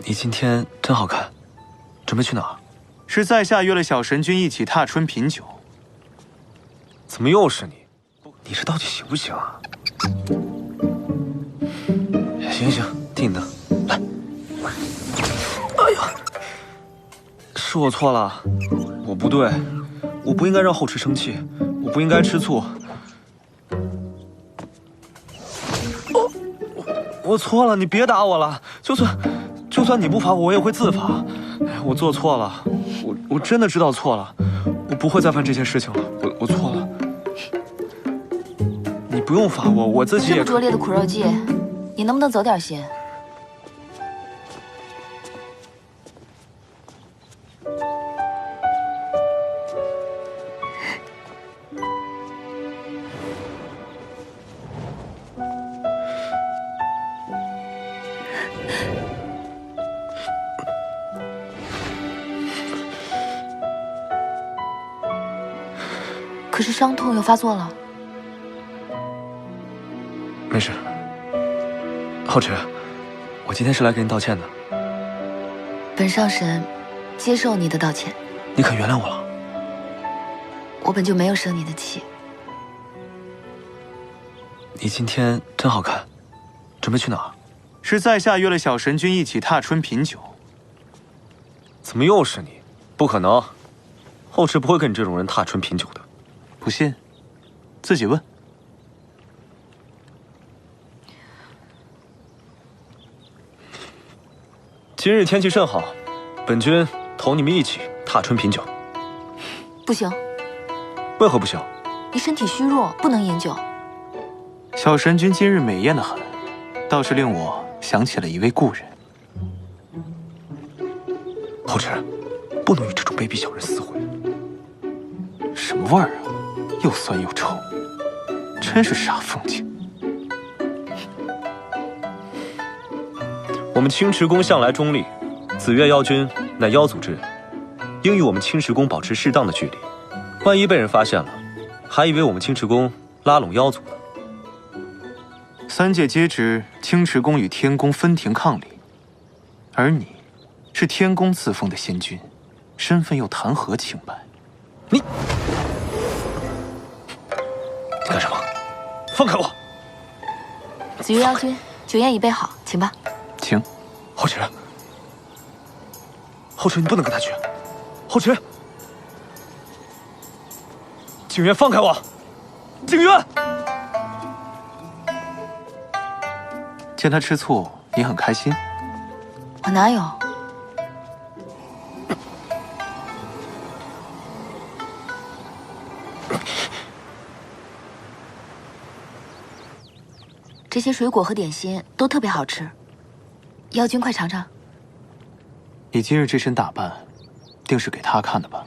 你今天真好看，准备去哪儿？是在下约了小神君一起踏春品酒。怎么又是你？你这到底行不行啊？行行，听你的，来。哎呀，是我错了，我不对，我不应该让后池生气，我不应该吃醋。我错了，你别打我了。就算你不罚我，我也会自罚。我做错了，我真的知道错了，我不会再犯这件事情了。我错了，你不用罚我，我自己也。这么拙劣的苦肉计，你能不能走点心？可是伤痛又发作了。没事，后池，我今天是来给你道歉的。本少神接受你的道歉，你可原谅我了？我本就没有生你的气。你今天真好看，准备去哪儿？是在下约了小神君一起踏春品酒。怎么又是你？不可能，后池不会跟你这种人踏春品酒的。不信，自己问。今日天气甚好，本君同你们一起踏春品酒。不行，为何不行？你身体虚弱，不能饮酒。小神君今日美艳得很，倒是令我想起了一位故人。后池，不能与这种卑鄙小人私会。什么味儿啊？又酸又臭，真是煞风景。我们青池宫向来中立，紫月妖君乃妖族之人，应与我们青池宫保持适当的距离。万一被人发现了，还以为我们青池宫拉拢妖族呢。三界皆知青池宫与天宫分庭抗礼，而你是天宫赐封的仙君，身份又谈何清白？你干什么？放开我！紫月妖君，酒宴已备好，请吧。请。后池，后池，你不能跟他去。后池，景渊，放开我！景渊，见他吃醋，你很开心？我哪有？这些水果和点心都特别好吃，妖君快尝尝。你今日这身打扮，定是给他看的吧？